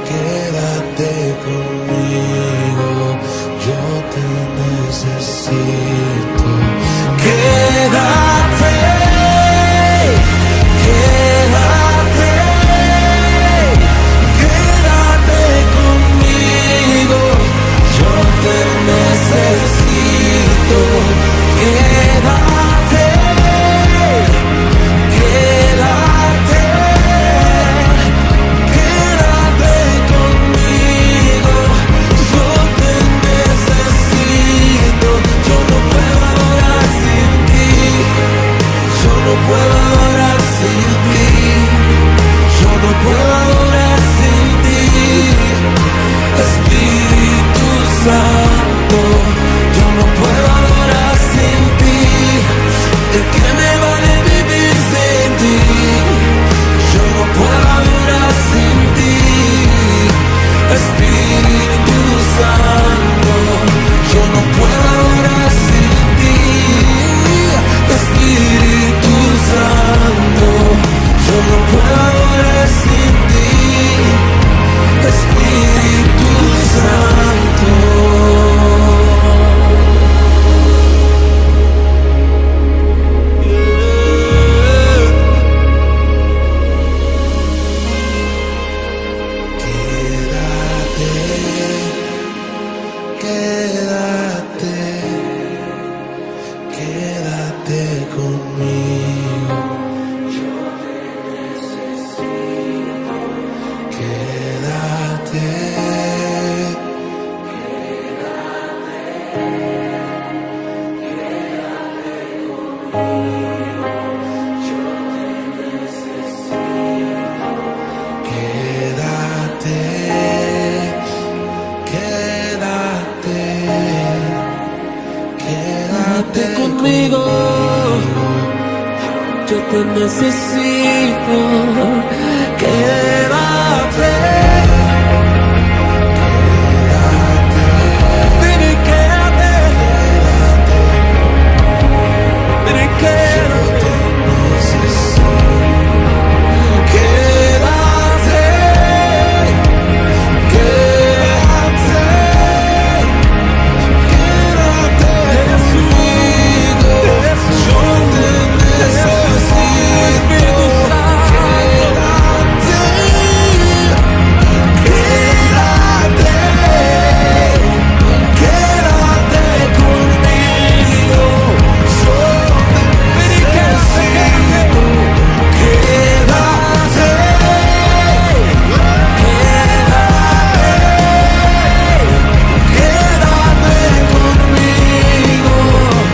quédate conmigo, yo te necesito. Quédate, quédate, quédate conmigo, yo te necesito. Quédate, quédate, quédate conmigo, yo te necesito. Yo no puedo adorar sin ti, yo no puedo adorar sin ti, yo no puedo adorar sin ti. Espíritu Santo, yo no puedo adorar sin ti. ¿De qué me vale vivir sin ti? Yo no puedo adorar sin ti. Espíritu Santo, yo no puedo adorar sin ti. Espíritu Santo, yo no puedo adorar sin ti. Espíritu Santo. Quédate, quédate conmigo, yo te necesito. Quédate, quédate, quédate, quédate conmigo, yo te necesito. Quédate, ven y quédate, ven y quédate. Quédate, quédate, quédate conmigo, yo te necesito. Espíritu Santo, quédate, quédate conmigo, yo te necesito. Quédate, quédate conmigo,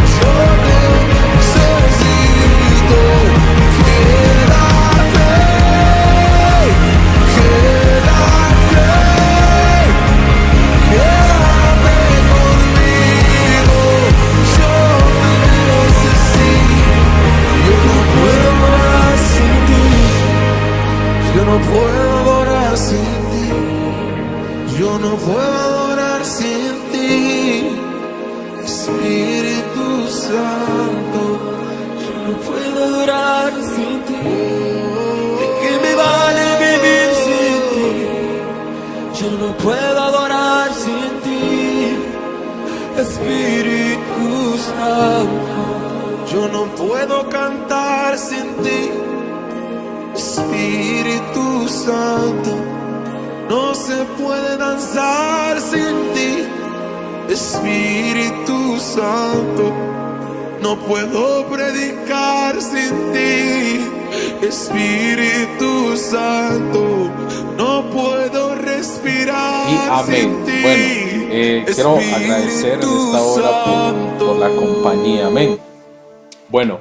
yo te necesito. Quédate, quédate conmigo, yo te necesito. Yo no puedo adorar sin ti, yo no puedo adorar sin ti, yo no puedo adorar sin ti. Espíritu Santo, yo no puedo adorar sin ti. ¿De qué me vale vivir sin ti? Yo no puedo adorar sin ti. Espíritu Santo, yo no puedo cantar sin ti. Espíritu Santo, no se puede danzar sin ti. Espíritu Santo, no puedo predicar sin ti. Espíritu Santo, no puedo respirar Y amén. sin ti. Bueno, quiero agradecer en esta hora por la compañía. Amén. Bueno,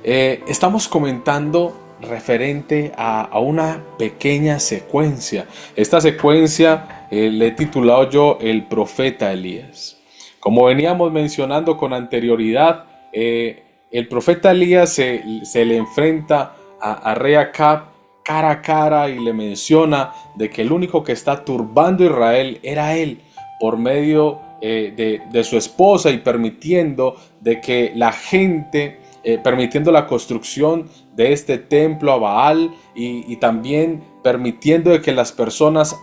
estamos comentando referente a una pequeña secuencia. Esta secuencia le he titulado yo El profeta Elías. Como veníamos mencionando con anterioridad, el profeta Elías se le enfrenta a rey Acab cara a cara y le menciona de que el único que está turbando a Israel era él, por medio de su esposa, y permitiendo de que la gente permitiendo la construcción de este templo a Baal y también permitiendo de que las personas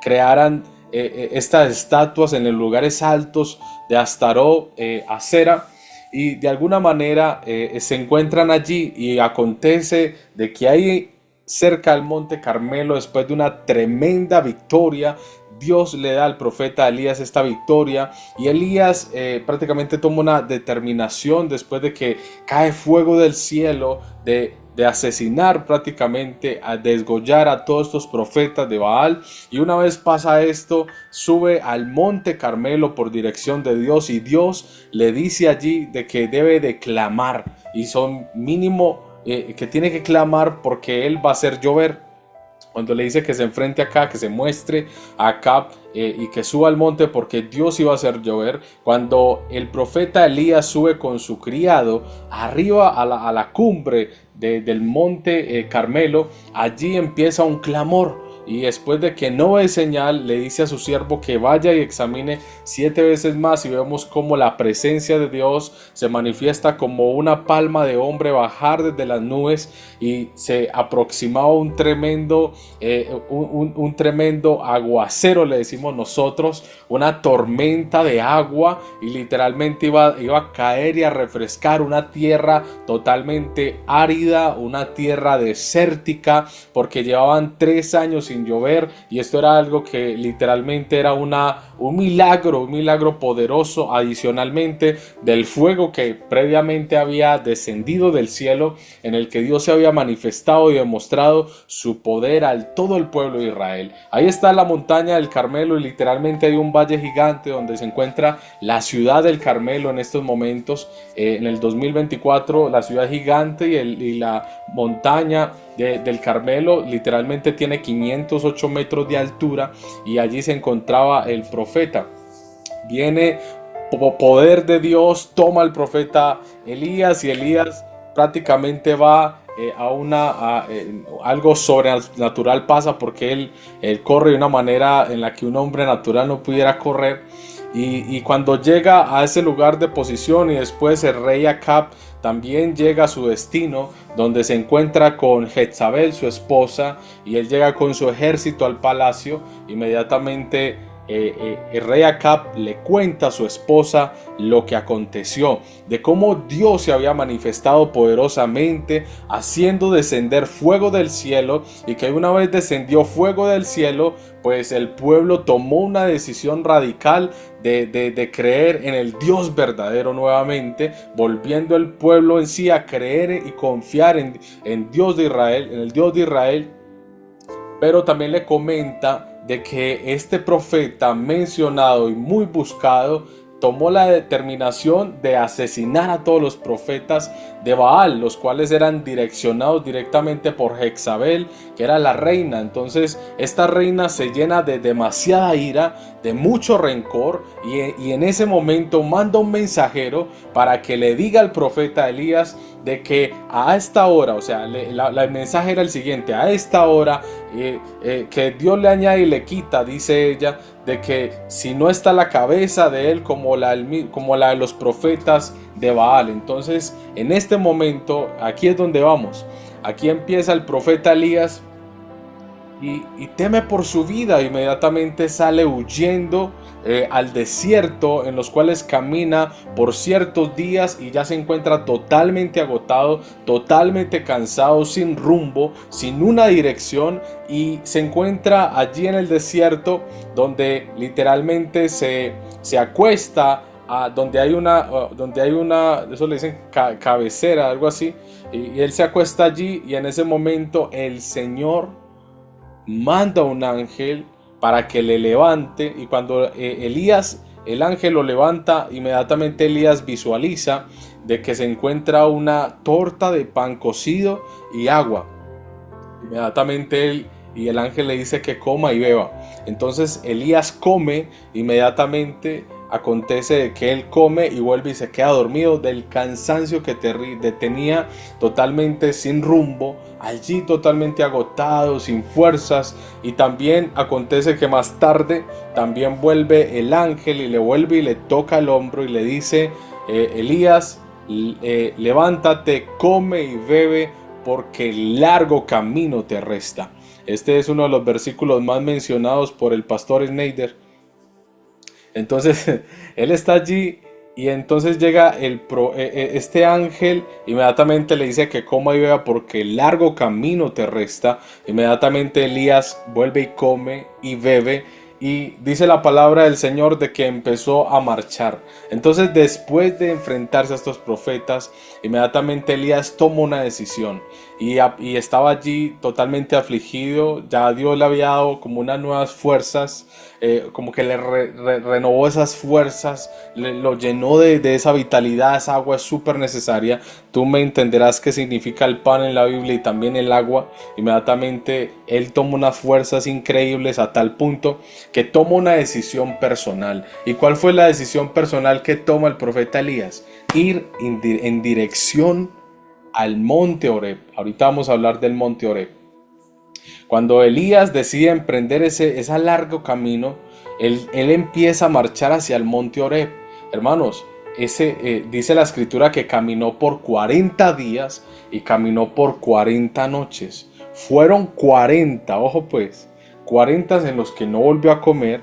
crearan estas estatuas en los lugares altos de Astarot, Asera, y de alguna manera se encuentran allí y acontece de que hay cerca del monte Carmelo, después de una tremenda victoria, Dios le da al profeta Elías esta victoria y Elías prácticamente toma una determinación después de que cae fuego del cielo de asesinar prácticamente, a desgollar a todos estos profetas de Baal. Y una vez pasa esto, sube al monte Carmelo por dirección de Dios y Dios le dice allí de que debe de clamar y son mínimo que tiene que clamar porque él va a hacer llover. Cuando le dice que se enfrente acá, que se muestre acá y que suba al monte porque Dios iba a hacer llover. Cuando el profeta Elías sube con su criado arriba a la cumbre del monte Carmelo, allí empieza un clamor. Y después de que no ve señal, le dice a su siervo que vaya y examine 7 veces más y vemos cómo la presencia de Dios se manifiesta como una palma de hombre bajar desde las nubes y se aproximaba un tremendo aguacero, le decimos nosotros, una tormenta de agua y literalmente iba a caer y a refrescar una tierra totalmente árida, una tierra desértica, porque llevaban 3 años sin llover y esto era algo que literalmente era un milagro poderoso, adicionalmente del fuego que previamente había descendido del cielo, en el que Dios se había manifestado y demostrado su poder al todo el pueblo de Israel. Ahí está la montaña del Carmelo y literalmente hay un valle gigante donde se encuentra la ciudad del Carmelo en estos momentos. En el 2024 la ciudad gigante y la montaña del Carmelo literalmente tiene 508 metros de altura y allí se encontraba el profeta. Viene poder de Dios, toma al profeta Elías y Elías prácticamente va algo sobrenatural pasa porque él corre de una manera en la que un hombre natural no pudiera correr. Y cuando llega a ese lugar de posición y después el rey Acab también llega a su destino, donde se encuentra con Jezabel, su esposa, y él llega con su ejército al palacio. Inmediatamente el rey Acab le cuenta a su esposa lo que aconteció, de cómo Dios se había manifestado poderosamente, haciendo descender fuego del cielo, y que una vez descendió fuego del cielo, pues el pueblo tomó una decisión radical de creer en el Dios verdadero nuevamente, volviendo el pueblo en sí a creer y confiar en Dios de Israel, en el Dios de Israel. Pero también le comenta de que este profeta mencionado y muy buscado tomó la determinación de asesinar a todos los profetas de Baal, los cuales eran direccionados directamente por Jezabel, que era la reina. Entonces esta reina se llena de demasiada ira, de mucho rencor, y en ese momento manda un mensajero para que le diga al profeta Elías de que a esta hora, o sea, el mensaje era el siguiente: a esta hora que Dios le añade y le quita, dice ella, de que si no está la cabeza de él como la de los profetas de Baal. Entonces en este momento aquí es donde vamos. Aquí empieza el profeta Elías y teme por su vida. Inmediatamente sale huyendo al desierto, en los cuales camina por ciertos días y ya se encuentra totalmente agotado, totalmente cansado, sin rumbo, sin una dirección, y se encuentra allí en el desierto donde literalmente se acuesta donde hay una, eso le dicen cabecera, algo así, y él se acuesta allí, y en ese momento el Señor manda un ángel para que le levante, y cuando el ángel lo levanta, inmediatamente Elías visualiza de que se encuentra una torta de pan cocido y agua. Inmediatamente el ángel le dice que coma y beba. Entonces Elías come. Inmediatamente acontece que él come y vuelve y se queda dormido del cansancio que tenía, totalmente sin rumbo, allí totalmente agotado, sin fuerzas. Y también acontece que más tarde también vuelve el ángel y le vuelve y le toca el hombro y le dice: Elías, levántate, come y bebe, porque largo camino te resta. Este es uno de los versículos más mencionados por el pastor Schneider. Entonces, él está allí y entonces llega este ángel, inmediatamente le dice que coma y beba porque largo camino te resta. Inmediatamente Elías vuelve y come y bebe. Y dice la palabra del Señor de que empezó a marchar. Entonces, después de enfrentarse a estos profetas, inmediatamente Elías tomó una decisión y estaba allí totalmente afligido. Ya Dios le había dado como unas nuevas fuerzas, como que le renovó esas fuerzas, lo llenó de esa vitalidad. Esa agua es súper necesaria. Tú me entenderás qué significa el pan en la Biblia y también el agua. Inmediatamente él toma unas fuerzas increíbles a tal punto que toma una decisión personal. ¿Y cuál fue la decisión personal que toma el profeta Elías? Ir en dirección al monte Horeb. Ahorita vamos a hablar del monte Horeb. Cuando Elías decide emprender ese largo camino, él empieza a marchar hacia el monte Horeb. Hermanos, dice la escritura que caminó por 40 días y caminó por 40 noches. Fueron 40, ojo pues, 40 en los que no volvió a comer,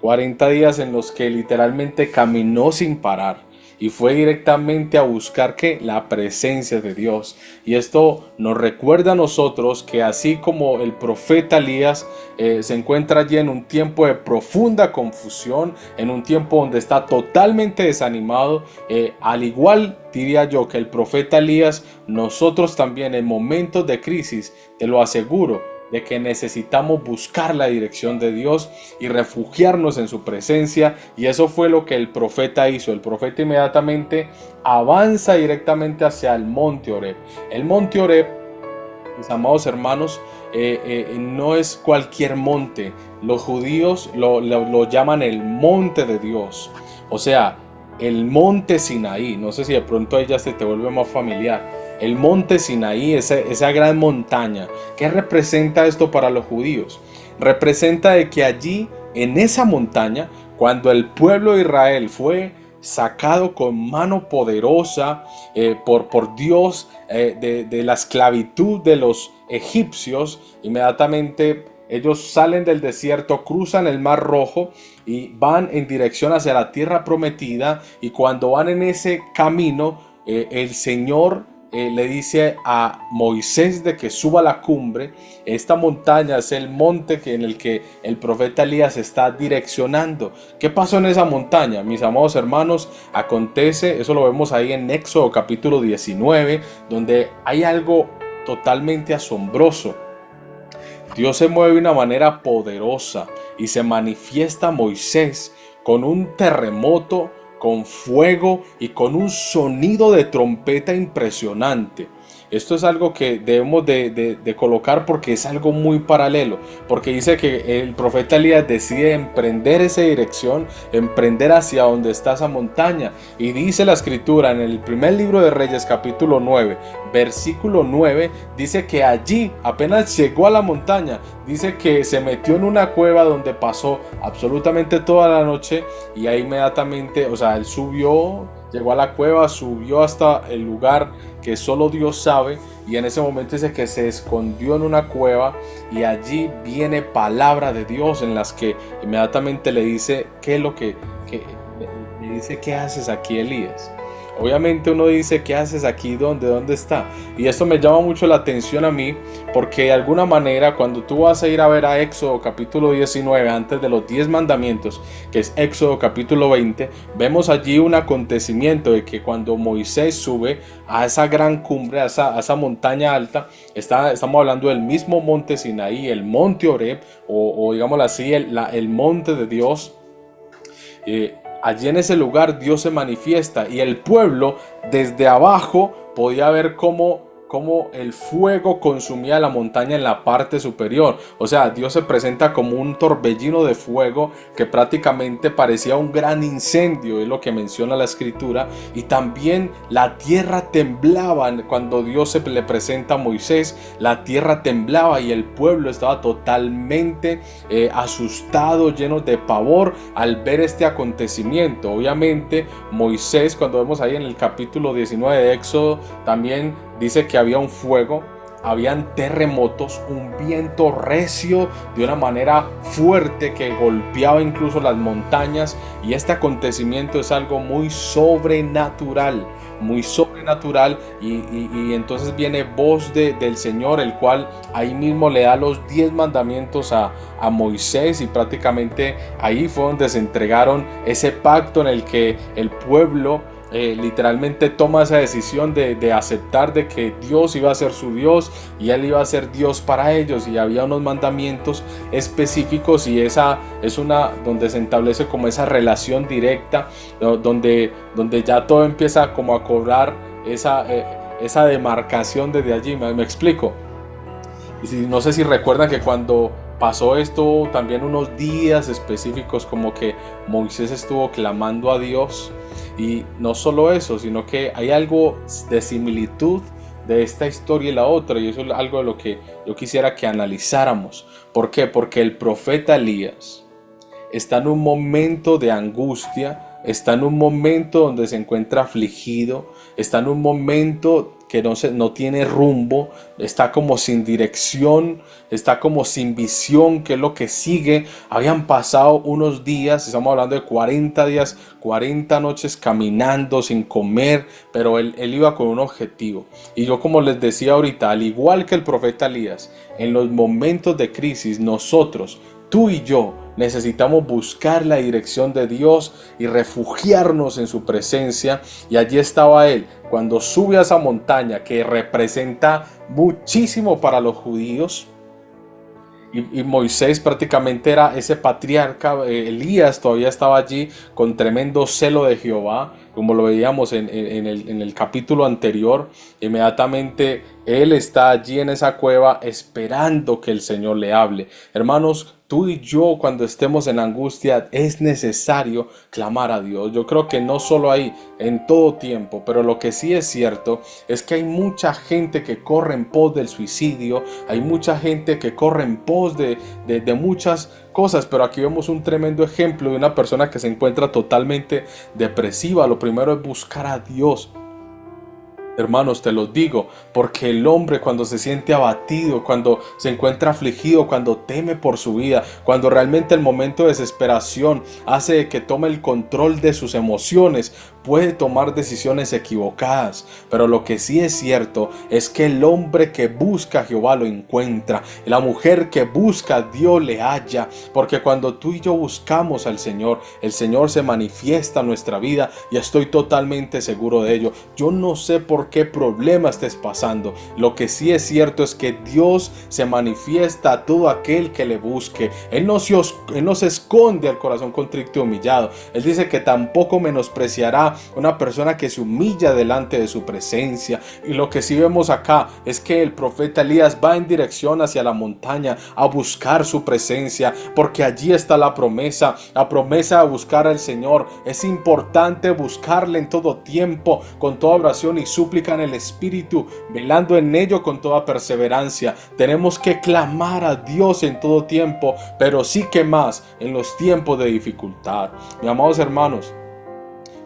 40 días en los que literalmente caminó sin parar. Y fue directamente a buscar ¿qué? La presencia de Dios. Y esto nos recuerda a nosotros que así como el profeta Elías se encuentra allí en un tiempo de profunda confusión, en un tiempo donde está totalmente desanimado, al igual diría yo que el profeta Elías, nosotros también en momentos de crisis, te lo aseguro, de que necesitamos buscar la dirección de Dios y refugiarnos en su presencia. Y eso fue lo que el profeta hizo. El profeta inmediatamente avanza directamente hacia el monte Horeb. El monte Horeb, mis amados hermanos, no es cualquier monte. Los judíos lo llaman el monte de Dios. O sea, el monte Sinaí. No sé si de pronto ahí ya se te vuelve más familiar. El monte Sinaí, esa gran montaña. ¿Qué representa esto para los judíos? Representa de que allí, en esa montaña, cuando el pueblo de Israel fue sacado con mano poderosa por Dios de la esclavitud de los egipcios, inmediatamente ellos salen del desierto, cruzan el Mar Rojo y van en dirección hacia la tierra prometida. Y cuando van en ese camino, el Señor le dice a Moisés de que suba a la cumbre. Esta montaña es el monte en el que el profeta Elías está direccionando. ¿Qué pasó en esa montaña? Mis amados hermanos, acontece, eso lo vemos ahí en Éxodo capítulo 19, donde hay algo totalmente asombroso. Dios se mueve de una manera poderosa y se manifiesta a Moisés con un terremoto, con fuego y con un sonido de trompeta impresionante. Esto es algo que debemos de colocar porque es algo muy paralelo, porque dice que el profeta Elías decide emprender esa dirección, emprender hacia donde está esa montaña. Y dice la escritura en el primer libro de Reyes capítulo 9, versículo 9, dice que allí apenas llegó a la montaña, dice que se metió en una cueva donde pasó absolutamente toda la noche. Y ahí inmediatamente, o sea, él subió, llegó a la cueva, subió hasta el lugar que solo Dios sabe, y en ese momento dice que se escondió en una cueva, y allí viene palabra de Dios en las que inmediatamente le dice qué es lo que le dice: ¿qué haces aquí, Elías? Obviamente uno dice: ¿qué haces aquí? ¿Dónde está? Y esto me llama mucho la atención a mí, porque de alguna manera cuando tú vas a ir a ver a Éxodo capítulo 19, antes de los 10 mandamientos, que es Éxodo capítulo 20, vemos allí un acontecimiento de que cuando Moisés sube a esa gran cumbre, a esa montaña alta, estamos hablando del mismo monte Sinaí, el monte Horeb, o digámoslo así, el monte de Dios. Allí en ese lugar Dios se manifiesta, y el pueblo desde abajo podía ver cómo cómo el fuego consumía la montaña en la parte superior. O sea, Dios se presenta como un torbellino de fuego que prácticamente parecía un gran incendio, es lo que menciona la escritura. Y también la tierra temblaba cuando Dios se le presenta a Moisés. La tierra temblaba y el pueblo estaba totalmente asustado, lleno de pavor al ver este acontecimiento. Obviamente Moisés, cuando vemos ahí en el capítulo 19 de Éxodo, también dice que había un fuego, habían terremotos, un viento recio de una manera fuerte que golpeaba incluso las montañas, y este acontecimiento es algo muy sobrenatural, y entonces viene voz del Señor, el cual ahí mismo le da los 10 mandamientos a Moisés, y prácticamente ahí fue donde se entregaron ese pacto en el que el pueblo literalmente toma esa decisión de aceptar de que Dios iba a ser su Dios y Él iba a ser Dios para ellos, y había unos mandamientos específicos, y esa es una donde se establece como esa relación directa, donde ya todo empieza como a cobrar esa demarcación desde allí. ¿Me explico? Y no sé si recuerdan que cuando pasó esto, también unos días específicos como que Moisés estuvo clamando a Dios. Y no solo eso, sino que hay algo de similitud de esta historia y la otra, y eso es algo de lo que yo quisiera que analizáramos. ¿Por qué? Porque el profeta Elías está en un momento de angustia, está en un momento donde se encuentra afligido, está en un momento que no tiene rumbo, está como sin dirección, está como sin visión, que es lo que sigue. Habían pasado unos días, estamos hablando de 40 días, 40 noches caminando sin comer, pero él iba con un objetivo. Y yo, como les decía ahorita, al igual que el profeta Elías, en los momentos de crisis, nosotros, tú y yo, necesitamos buscar la dirección de Dios y refugiarnos en su presencia. Y allí estaba él cuando sube a esa montaña que representa muchísimo para los judíos. Y Moisés prácticamente era ese patriarca. Elías todavía estaba allí con tremendo celo de Jehová, como lo veíamos en el capítulo anterior. Inmediatamente él está allí en esa cueva esperando que el Señor le hable. Hermanos, tú y yo, cuando estemos en angustia, es necesario clamar a Dios. Yo creo que no solo ahí, en todo tiempo, pero lo que sí es cierto es que hay mucha gente que corre en pos del suicidio, hay mucha gente que corre en pos de muchas cosas, pero aquí vemos un tremendo ejemplo de una persona que se encuentra totalmente depresiva. Lo primero es buscar a Dios. Hermanos, te lo digo, porque el hombre, cuando se siente abatido, cuando se encuentra afligido, cuando teme por su vida, cuando realmente el momento de desesperación hace que tome el control de sus emociones, puede tomar decisiones equivocadas. Pero lo que sí es cierto es que el hombre que busca a Jehová lo encuentra, y la mujer que busca a Dios le halla, porque cuando tú y yo buscamos al Señor, el Señor se manifiesta en nuestra vida, y estoy totalmente seguro de ello. Yo no sé por qué problema estés pasando. Lo que sí es cierto es que Dios se manifiesta a todo aquel que le busque. Él no se esconde al corazón contrito y humillado. Él dice que tampoco menospreciará una persona que se humilla delante de su presencia. Y lo que sí vemos acá es que el profeta Elías va en dirección hacia la montaña a buscar su presencia, porque allí está la promesa de buscar al Señor. Es importante buscarle en todo tiempo, con toda oración y súplica en el Espíritu, velando en ello con toda perseverancia. Tenemos que clamar a Dios en todo tiempo, pero sí que más en los tiempos de dificultad. Mis amados hermanos,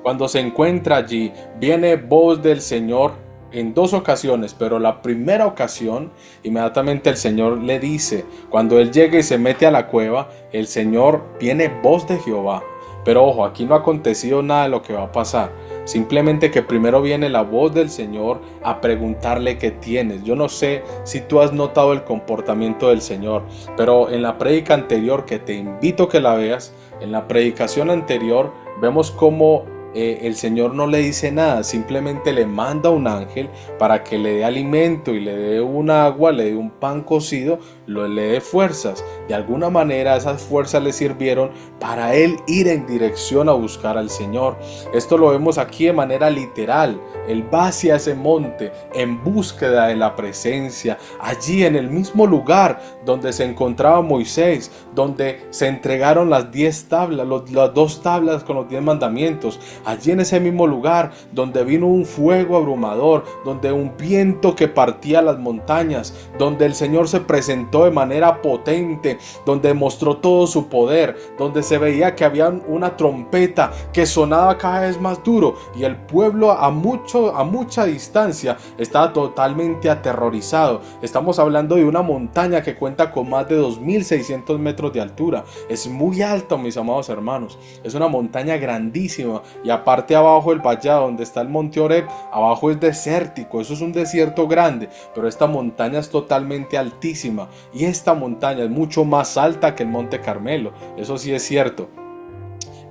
cuando se encuentra allí, viene voz del Señor en 2 ocasiones, pero la primera ocasión, inmediatamente el Señor le dice, cuando él llega y se mete a la cueva, el Señor, viene voz de Jehová. Pero ojo, aquí no ha acontecido nada de lo que va a pasar. Simplemente que primero viene la voz del Señor a preguntarle qué tienes. Yo no sé si tú has notado el comportamiento del Señor, pero en la prédica anterior, que te invito a que la veas, en la predicación anterior vemos cómo el Señor no le dice nada, simplemente le manda un ángel para que le dé alimento y le dé un agua, le dé un pan cocido, le dé fuerzas. De alguna manera esas fuerzas le sirvieron para él ir en dirección a buscar al Señor. Esto lo vemos aquí de manera literal. Él va hacia ese monte en búsqueda de la presencia. Allí en el mismo lugar donde se encontraba Moisés, donde se entregaron las 10 tablas, las 2 tablas con los 10 mandamientos. Allí en ese mismo lugar donde vino un fuego abrumador, donde un viento que partía las montañas, donde el Señor se presentó de manera potente, donde mostró todo su poder, donde se veía que había una trompeta que sonaba cada vez más duro y el pueblo a mucha distancia estaba totalmente aterrorizado. Estamos hablando de una montaña que cuenta con más de 2600 metros de altura. Es muy alto, mis amados hermanos. Es una montaña grandísima y aparte abajo el valle donde está el monte Oreb, abajo es desértico. Eso es un desierto grande, pero esta montaña es totalmente altísima y esta montaña es mucho más alta que el monte Carmelo. Eso sí es cierto.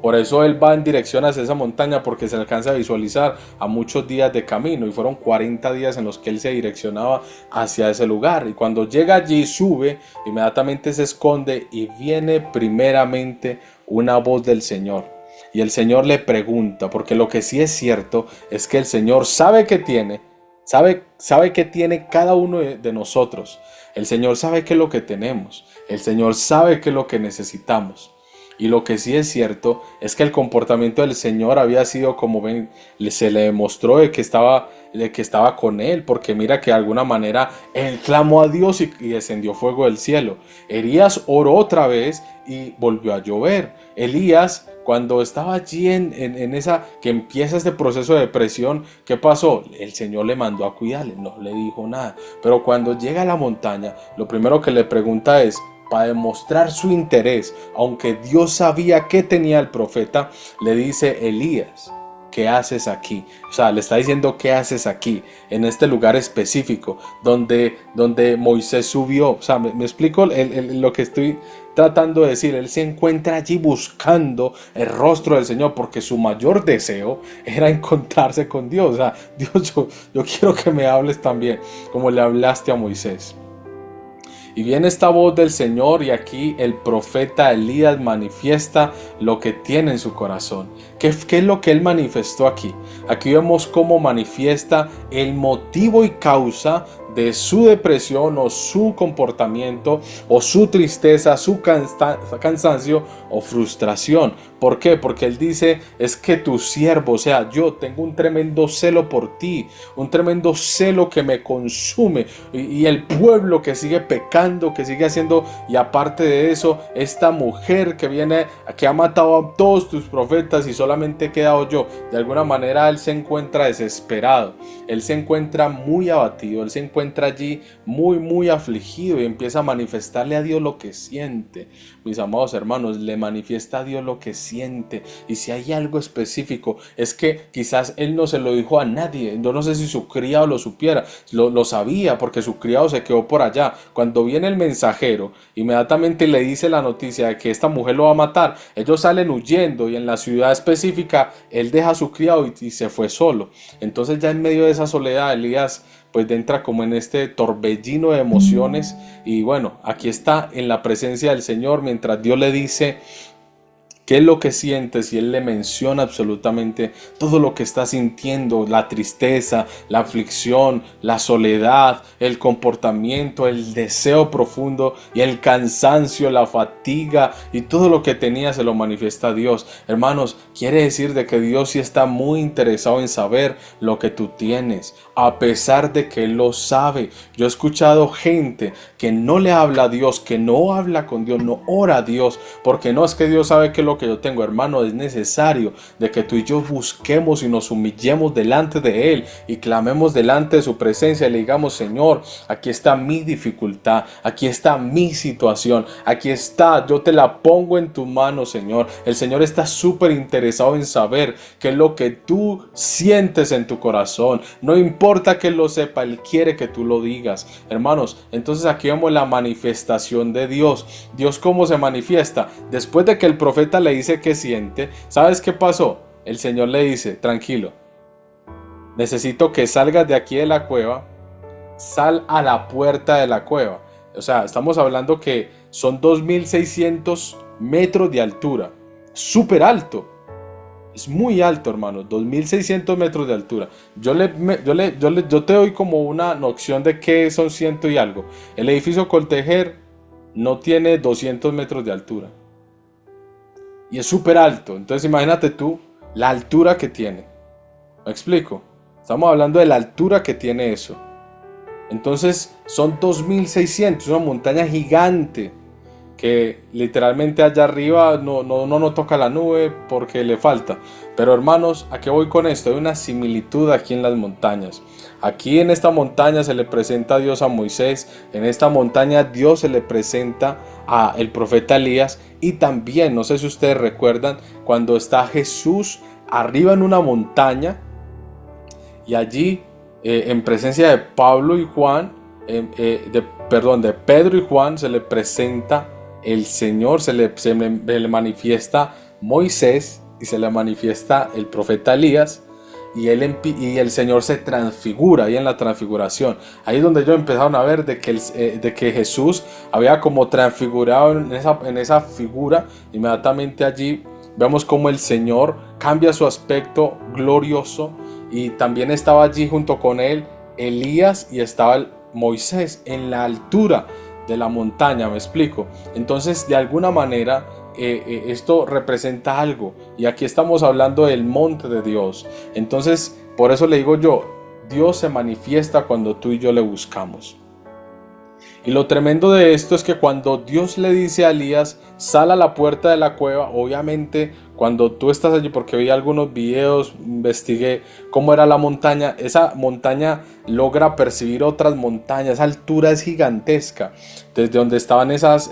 Por eso él va en dirección hacia esa montaña, porque se alcanza a visualizar a muchos días de camino, y fueron 40 días en los que él se direccionaba hacia ese lugar. Y cuando llega allí, sube, inmediatamente se esconde y viene primeramente una voz del Señor. Y el Señor le pregunta, porque lo que sí es cierto es que el Señor sabe que tiene cada uno de nosotros. El Señor sabe qué es lo que tenemos. El Señor sabe qué es lo que necesitamos. Y lo que sí es cierto es que el comportamiento del Señor había sido, como ven, se le demostró de que estaba con él, porque mira que de alguna manera él clamó a Dios y descendió fuego del cielo. Elías oró otra vez y volvió a llover. Elías, cuando estaba allí en esa, que empieza este proceso de depresión, ¿qué pasó? El Señor le mandó a cuidarle, no le dijo nada. Pero cuando llega a la montaña, lo primero que le pregunta es, para demostrar su interés, aunque Dios sabía que tenía el profeta, le dice: Elías, ¿qué haces aquí? O sea, le está diciendo: ¿qué haces aquí? En este lugar específico donde Moisés subió. O sea, me explico lo que estoy tratando de decir. Él se encuentra allí buscando el rostro del Señor, porque su mayor deseo era encontrarse con Dios. O sea, Dios, yo quiero que me hables también como le hablaste a Moisés. Y viene esta voz del Señor, y aquí el profeta Elías manifiesta lo que tiene en su corazón. ¿Qué es lo que él manifestó aquí? Aquí vemos cómo manifiesta el motivo y causa de su depresión o su comportamiento o su tristeza, su cansancio o frustración. ¿Por qué? Porque él dice: es que tu siervo, o sea, yo tengo un tremendo celo por ti, un tremendo celo que me consume, y el pueblo que sigue pecando, que sigue haciendo, y aparte de eso, esta mujer que ha matado a todos tus profetas y solamente he quedado yo. De alguna manera él se encuentra desesperado, él se encuentra muy abatido, él se encuentra allí muy afligido, y empieza a manifestarle a Dios lo que siente. Mis amados hermanos, le manifiesta a Dios lo que siente. Y si hay algo específico, es que quizás él no se lo dijo a nadie. Yo no sé si su criado lo supiera, lo sabía, porque su criado se quedó por allá. Cuando viene el mensajero, inmediatamente le dice la noticia de que esta mujer lo va a matar. Ellos salen huyendo, y en la ciudad específica él deja a su criado y se fue solo. Entonces, ya en medio de esa soledad, Elías pues entra como en este torbellino de emociones. Y bueno, aquí está en la presencia del Señor, mientras Dios le dice qué es lo que sientes, y él le menciona absolutamente todo lo que está sintiendo: la tristeza, la aflicción, la soledad, el comportamiento, el deseo profundo y el cansancio, la fatiga, y todo lo que tenía se lo manifiesta a Dios. Hermanos, quiere decir de que Dios sí está muy interesado en saber lo que tú tienes, a pesar de que Él lo sabe. Yo he escuchado gente que no le habla a Dios, que no habla con Dios, no ora a Dios, porque no es que Dios sabe que lo que yo tengo. Hermano, es necesario de que tú y yo busquemos y nos humillemos delante de Él y clamemos delante de su presencia y le digamos: Señor, aquí está mi dificultad, aquí está mi situación, aquí está, yo te la pongo en tu mano, Señor. El Señor está súper interesado en saber qué es lo que tú sientes en tu corazón. No importa que Él lo sepa, Él quiere que tú lo digas. Hermanos, entonces aquí vemos la manifestación de Dios. Dios, ¿cómo se manifiesta? Después de que el profeta le dice que siente, ¿sabes qué pasó? El Señor le dice: tranquilo, necesito que salgas de aquí de la cueva, sal a la puerta de la cueva. O sea, estamos hablando que son 2600 metros de altura. Súper alto. Es muy alto, hermano. 2600 metros de altura. Yo te doy como una noción de qué son ciento y algo. El edificio Coltejer no tiene 200 metros de altura. Y es súper alto. Entonces imagínate tú la altura que tiene. ¿Me explico? Estamos hablando de la altura que tiene eso. Entonces son 2600, una montaña gigante que literalmente allá arriba no toca la nube porque le falta. Pero hermanos, ¿a qué voy con esto? Hay una similitud aquí en las montañas. Aquí en esta montaña se le presenta a Dios a Moisés. En esta montaña Dios se le presenta a el profeta Elías. Y también, no sé si ustedes recuerdan, cuando está Jesús arriba en una montaña y allí en presencia de Pablo y Juan, de Pedro y Juan, se le presenta el Señor, se le manifiesta Moisés y se le manifiesta el profeta Elías, y el Señor se transfigura ahí en la transfiguración. Ahí es donde ellos empezaron a ver de que Jesús había como transfigurado en esa figura. Inmediatamente allí vemos como el Señor cambia su aspecto glorioso, y también estaba allí junto con él Elías y estaba Moisés en la altura de la montaña, me explico. Entonces, de alguna manera, esto representa algo, y aquí estamos hablando del monte de Dios. Entonces, por eso le digo yo, Dios se manifiesta cuando tú y yo le buscamos. Y lo tremendo de esto es que cuando Dios le dice a Elías, sal a la puerta de la cueva, obviamente cuando tú estás allí, porque vi algunos videos, investigué cómo era la montaña, esa montaña logra percibir otras montañas, esa altura es gigantesca, desde donde estaban esas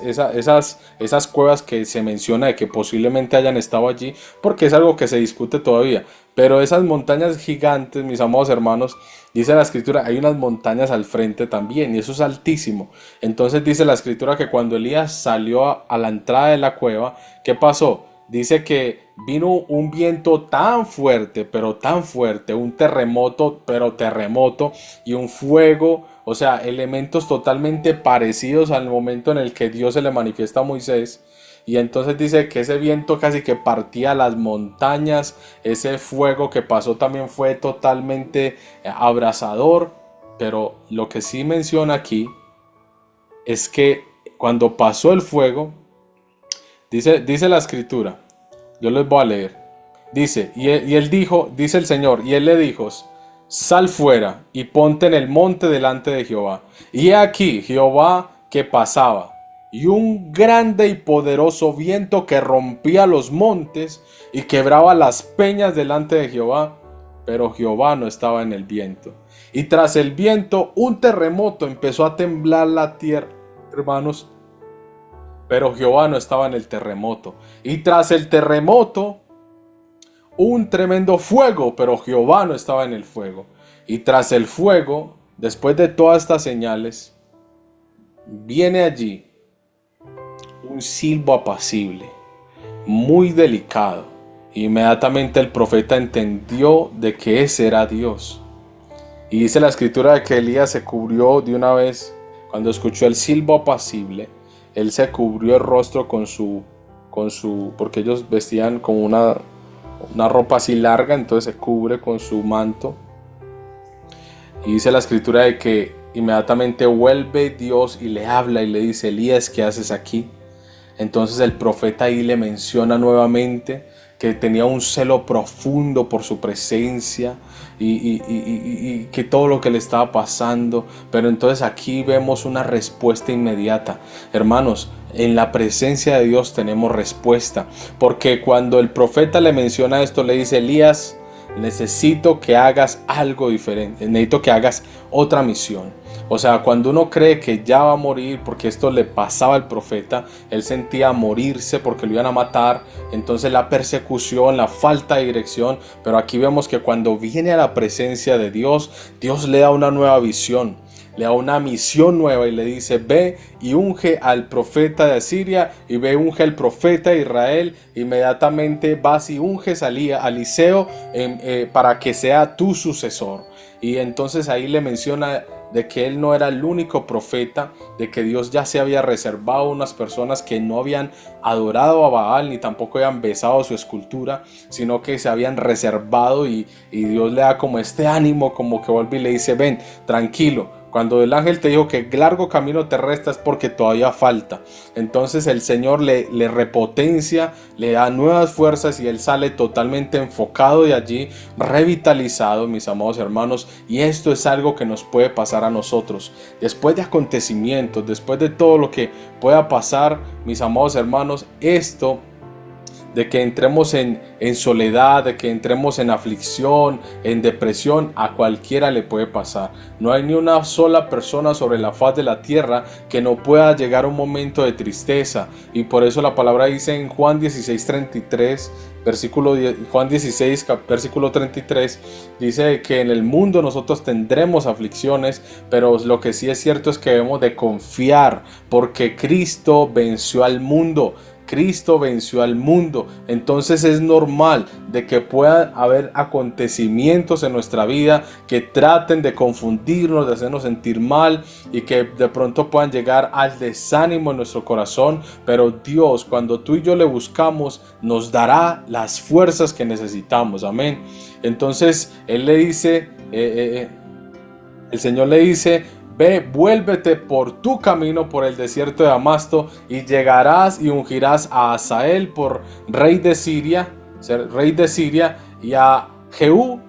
cuevas que se menciona de que posiblemente hayan estado allí, porque es algo que se discute todavía. Pero esas montañas gigantes, mis amados hermanos, dice la escritura, hay unas montañas al frente también, y eso es altísimo. Entonces dice la escritura que cuando Elías salió a la entrada de la cueva, ¿qué pasó? Dice que vino un viento tan fuerte, pero tan fuerte, un terremoto, pero terremoto, y un fuego, o sea, elementos totalmente parecidos al momento en el que Dios se le manifiesta a Moisés. Y entonces dice que ese viento casi que partía las montañas, ese fuego que pasó también fue totalmente abrasador. Pero lo que sí menciona aquí es que cuando pasó el fuego, dice la escritura, yo les voy a leer, dice, y él dijo, dice el Señor, y él le dijo, sal fuera y ponte en el monte delante de Jehová. Y he aquí Jehová que pasaba, y un grande y poderoso viento que rompía los montes y quebraba las peñas delante de Jehová, pero Jehová no estaba en el viento. Y tras el viento un terremoto, empezó a temblar la tierra, hermanos, pero Jehová no estaba en el terremoto. Y tras el terremoto un tremendo fuego, pero Jehová no estaba en el fuego. Y tras el fuego, después de todas estas señales, viene allí un silbo apacible, muy delicado. Inmediatamente el profeta entendió de que ese era Dios. Y dice la escritura de que Elías se cubrió de una vez, cuando escuchó el silbo apacible, él se cubrió el rostro con su, porque ellos vestían como una ropa así larga, entonces se cubre con su manto. Y dice la escritura de que inmediatamente vuelve Dios y le habla y le dice, Elías, ¿qué haces aquí? Entonces el profeta ahí le menciona nuevamente que tenía un celo profundo por su presencia y que todo lo que le estaba pasando. Pero entonces aquí vemos una respuesta inmediata. Hermanos, en la presencia de Dios tenemos respuesta, porque cuando el profeta le menciona esto, le dice, Elías, necesito que hagas algo diferente, necesito que hagas otra misión. O sea, cuando uno cree que ya va a morir, porque esto le pasaba al profeta, él sentía morirse porque lo iban a matar, entonces la persecución, la falta de dirección. Pero aquí vemos que cuando viene a la presencia de Dios, Dios le da una nueva visión, le da una misión nueva y le dice, ve y unge al profeta de Asiria, y ve, unge al profeta de Israel. Inmediatamente vas y unges a Eliseo para que sea tu sucesor. y entonces ahí le menciona de que él no era el único profeta, de que Dios ya se había reservado a unas personas que no habían adorado a Baal ni tampoco habían besado su escultura, sino que se habían reservado, y Dios le da como este ánimo, como que vuelve y le dice: ven, tranquilo. Cuando el ángel te dijo que largo camino te resta, es porque todavía falta. Entonces el Señor le repotencia, le da nuevas fuerzas, y él sale totalmente enfocado de allí, revitalizado, mis amados hermanos. Y esto es algo que nos puede pasar a nosotros. Después de acontecimientos, después de todo lo que pueda pasar, mis amados hermanos, esto de que entremos en soledad, de que entremos en aflicción, en depresión, a cualquiera le puede pasar. No hay ni una sola persona sobre la faz de la tierra que no pueda llegar a un momento de tristeza. Y por eso la palabra dice en Juan 16:33, Juan 16, versículo 33, dice que en el mundo nosotros tendremos aflicciones, pero lo que sí es cierto es que debemos de confiar, porque Cristo venció al mundo. Cristo venció al mundo. Entonces es normal de que puedan haber acontecimientos en nuestra vida que traten de confundirnos, de hacernos sentir mal, y que de pronto puedan llegar al desánimo en nuestro corazón. Pero Dios, cuando tú y yo le buscamos, nos dará las fuerzas que necesitamos. Amén. Entonces Él le dice, el Señor le dice: ve, vuélvete por tu camino por el desierto de Damasco, y llegarás y ungirás a Hazael por rey de Siria, y a Jehú,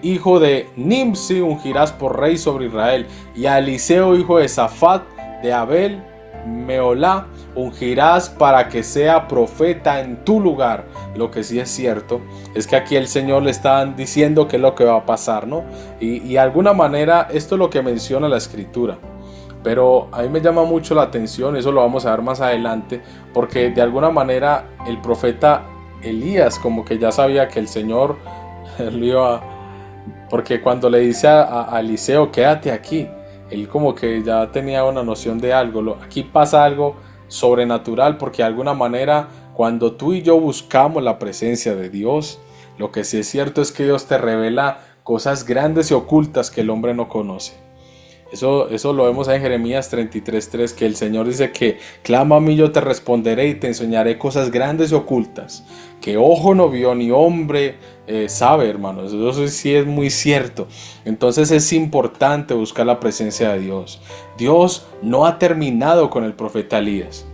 hijo de Nimsi, ungirás por rey sobre Israel, y a Eliseo, hijo de Safat, de Abel Meolá, ungirás para que sea profeta en tu lugar. Lo que sí es cierto es que aquí el Señor le está diciendo qué es lo que va a pasar, ¿no? Y de alguna manera esto es lo que menciona la Escritura. Pero a mí me llama mucho la atención, eso lo vamos a ver más adelante, porque de alguna manera el profeta Elías como que ya sabía que el Señor lo iba, porque cuando le dice a Eliseo: quédate aquí, él como que ya tenía una noción de algo. Aquí pasa algo sobrenatural, porque de alguna manera cuando tú y yo buscamos la presencia de Dios, lo que sí es cierto es que Dios te revela cosas grandes y ocultas que el hombre no conoce. Eso lo vemos en Jeremías 33:3, que el Señor dice que clama a mí, yo te responderé y te enseñaré cosas grandes y ocultas que ojo no vio ni hombre sabe, hermanos. Eso sí es muy cierto. Entonces es importante buscar la presencia de Dios. Dios no ha terminado con el profeta Elías.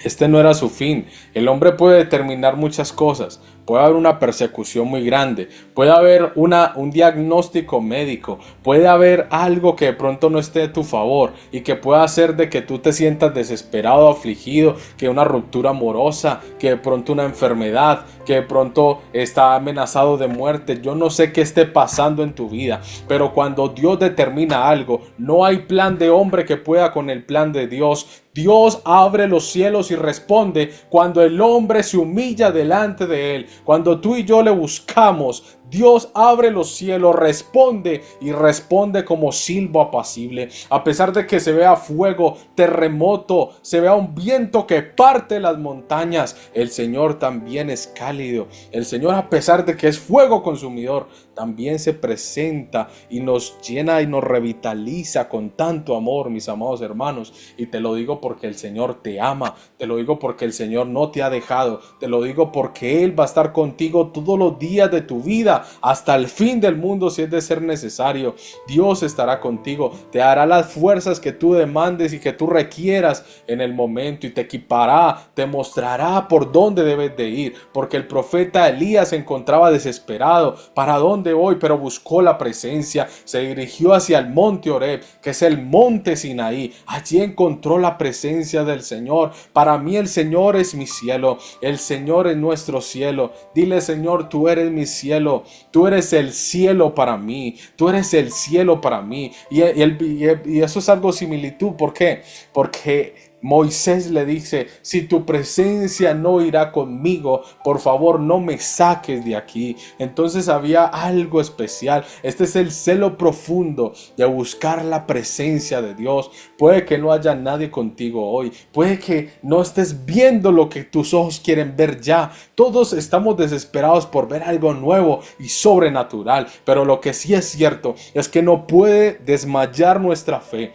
Este no era su fin. El hombre puede determinar muchas cosas. Puede haber una persecución muy grande. Puede haber un diagnóstico médico. Puede haber algo que de pronto no esté a tu favor y que pueda hacer de que tú te sientas desesperado, afligido, que una ruptura amorosa, que de pronto una enfermedad, que de pronto está amenazado de muerte. Yo no sé qué esté pasando en tu vida, pero cuando Dios determina algo, no hay plan de hombre que pueda con el plan de Dios. Dios abre los cielos y responde cuando el hombre se humilla delante de él. Cuando tú y yo le buscamos, Dios abre los cielos, responde y responde como silbo apacible. A pesar de que se vea fuego, terremoto, se vea un viento que parte las montañas, el Señor también es cálido. El Señor, a pesar de que es fuego consumidor, también se presenta y nos llena y nos revitaliza con tanto amor, mis amados hermanos. Y te lo digo porque el Señor te ama, te lo digo porque el Señor no te ha dejado, te lo digo porque Él va a estar contigo todos los días de tu vida, hasta el fin del mundo si es de ser necesario. Dios estará contigo, te dará las fuerzas que tú demandes y que tú requieras en el momento, y te equipará, te mostrará por dónde debes de ir, porque el profeta Elías se encontraba desesperado. ¿Para dónde voy? Pero buscó la presencia, se dirigió hacia el monte Oreb, que es el monte Sinaí. Allí encontró la presencia del Señor. Para mí el Señor es mi cielo, el Señor es nuestro cielo. Dile: Señor, tú eres mi cielo, tú eres el cielo para mí, tú eres el cielo para mí. Y eso es algo similitud. ¿Por qué? Porque Moisés le dice: si tu presencia no irá conmigo, por favor no me saques de aquí. Entonces había algo especial. Este es el celo profundo de buscar la presencia de Dios. Puede que no haya nadie contigo hoy. Puede que no estés viendo lo que tus ojos quieren ver ya. Todos estamos desesperados por ver algo nuevo y sobrenatural. Pero lo que sí es cierto es que no puede desmayar nuestra fe.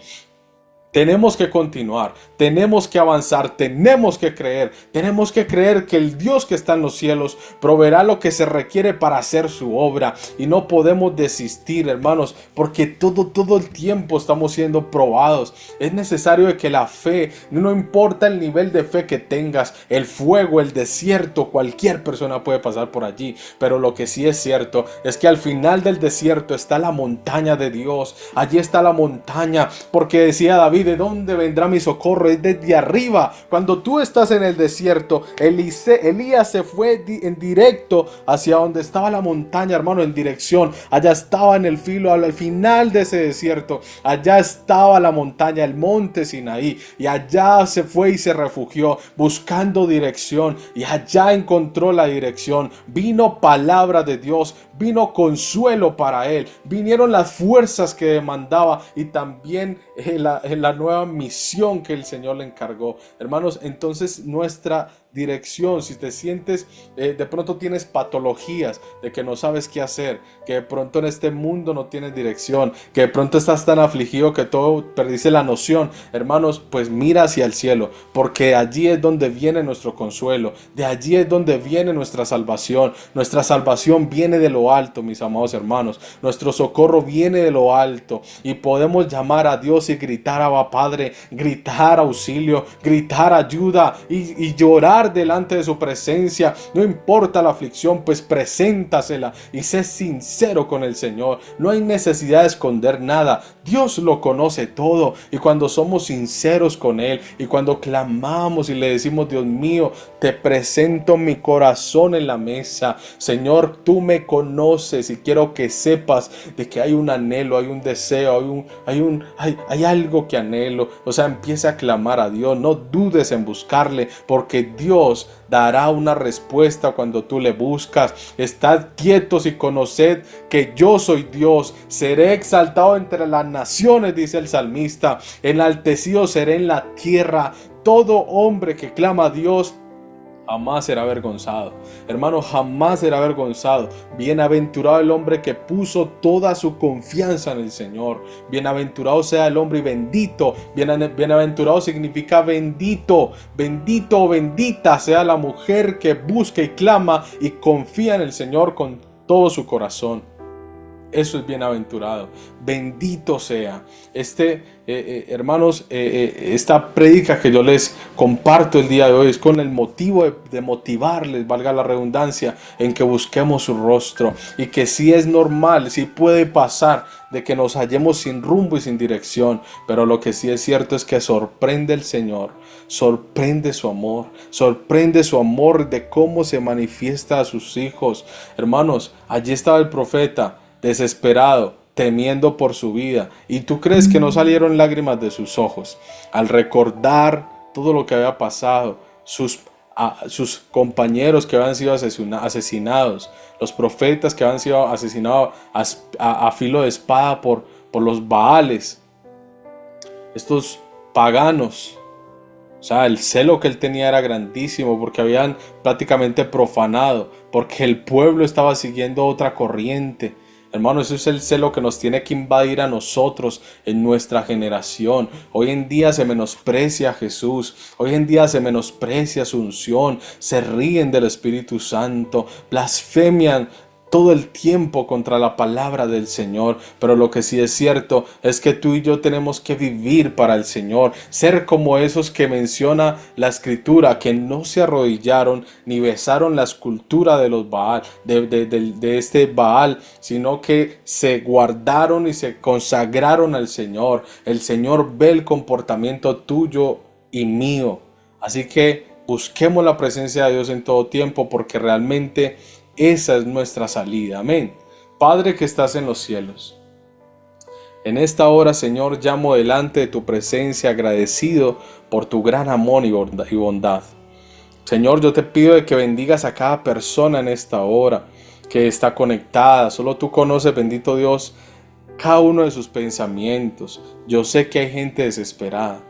Tenemos que continuar, tenemos que avanzar, tenemos que creer que el Dios que está en los cielos proveerá lo que se requiere para hacer su obra, y no podemos desistir, hermanos, porque todo el tiempo estamos siendo probados. Es necesario que la fe, no importa el nivel de fe que tengas, el fuego, el desierto, cualquier persona puede pasar por allí, pero lo que sí es cierto es que al final del desierto está la montaña de Dios. Allí está la montaña, porque decía David: ¿de dónde vendrá mi socorro? Es desde arriba. Cuando tú estás en el desierto, Elías se fue en directo hacia donde estaba la montaña, hermano, en dirección. Allá estaba en el filo, al final de ese desierto, allá estaba la montaña, el monte Sinaí, y allá se fue y se refugió buscando dirección, y allá encontró la dirección. Vino palabra de Dios, vino consuelo para él, vinieron las fuerzas que demandaba, y también la nueva misión que el Señor le encargó. Hermanos, entonces nuestra dirección, si te sientes, de pronto tienes patologías de que no sabes qué hacer, que de pronto en este mundo no tienes dirección, que de pronto estás tan afligido que todo perdiste la noción, hermanos, pues mira hacia el cielo, porque allí es donde viene nuestro consuelo, de allí es donde viene nuestra salvación. Nuestra salvación viene de lo alto, mis amados hermanos, nuestro socorro viene de lo alto, y podemos llamar a Dios y gritar: Abba Padre, gritar auxilio, gritar ayuda, y llorar delante de su presencia. No importa la aflicción, pues preséntasela y sé sincero con el Señor. No hay necesidad de esconder nada. Dios lo conoce todo, y cuando somos sinceros con Él, y cuando clamamos y le decimos: Dios mío, te presento mi corazón en la mesa, Señor, tú me conoces, y quiero que sepas de que hay un anhelo, hay un deseo, hay algo que anhelo. O sea, empieza a clamar a Dios, no dudes en buscarle, porque Dios dará una respuesta cuando tú le buscas. Estad quietos y conoced que yo soy Dios. Seré exaltado entre las naciones, dice el salmista. Enaltecido seré en la tierra. Todo hombre que clama a Dios jamás será avergonzado. Hermano, jamás será avergonzado. Bienaventurado el hombre que puso toda su confianza en el Señor. Bienaventurado sea el hombre y bendito. Bienaventurado significa bendito. Bendito o bendita sea la mujer que busca y clama y confía en el Señor con todo su corazón. Eso es bienaventurado. Bendito sea. Hermanos, esta prédica que yo les comparto el día de hoy es con el motivo de motivarles, valga la redundancia, en que busquemos su rostro, y que sí es normal, sí puede pasar de que nos hallemos sin rumbo y sin dirección, pero lo que sí es cierto es que sorprende el Señor, sorprende su amor de cómo se manifiesta a sus hijos. Hermanos, allí estaba el profeta desesperado, temiendo por su vida, y tú crees que no salieron lágrimas de sus ojos al recordar todo lo que había pasado, sus compañeros que habían sido asesinados, los profetas que habían sido asesinados a filo de espada por los Baales, estos paganos. O sea, el celo que él tenía era grandísimo, porque habían prácticamente profanado, porque el pueblo estaba siguiendo otra corriente. Hermano, eso es el celo que nos tiene que invadir a nosotros en nuestra generación. Hoy en día se menosprecia a Jesús. Hoy en día se menosprecia su unción. Se ríen del Espíritu Santo. Blasfemian todo el tiempo contra la palabra del Señor. Pero lo que sí es cierto es que tú y yo tenemos que vivir para el Señor, ser como esos que menciona la Escritura, que no se arrodillaron ni besaron la escultura de los Baal, de este Baal, sino que se guardaron y se consagraron al Señor. El Señor ve el comportamiento tuyo y mío. Así que busquemos la presencia de Dios en todo tiempo, porque realmente esa es nuestra salida. Amén. Padre que estás en los cielos, En esta hora, Señor, llamo delante de tu presencia agradecido por tu gran amor y bondad. Señor, yo te pido de que bendigas a cada persona en esta hora que está conectada. Solo tú conoces, bendito Dios, cada uno de sus pensamientos. Yo sé que hay gente desesperada.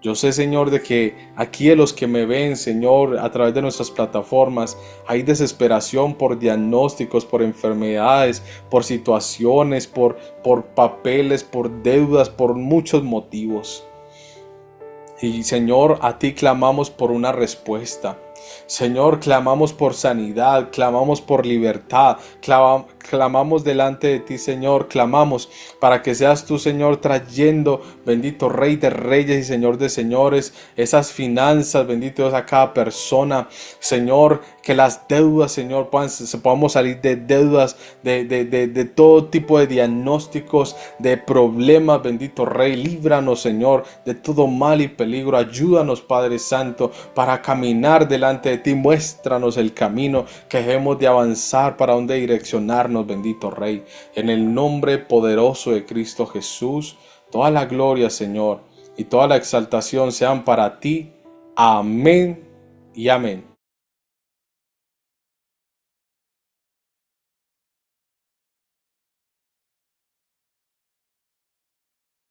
Yo sé, Señor, de que aquí de los que me ven, Señor, a través de nuestras plataformas, hay desesperación por diagnósticos, por enfermedades, por situaciones, por papeles, por deudas, por muchos motivos. Y Señor, a ti clamamos por una respuesta. Señor, clamamos por sanidad, clamamos por libertad, clamamos delante de ti, Señor, clamamos para que seas tú, Señor, trayendo, bendito Rey de Reyes y Señor de Señores, esas finanzas, bendito Dios, a cada persona, Señor, que las deudas, Señor, podamos salir de deudas, de todo tipo de diagnósticos, de problemas, bendito Rey, líbranos, Señor, de todo mal y peligro, ayúdanos, Padre Santo, para caminar delante de ti, muéstranos el camino que debemos de avanzar, para dónde direccionarnos, bendito Rey, en el nombre poderoso de Cristo Jesús. Toda la gloria, Señor, y toda la exaltación sean para ti. Amén y amén.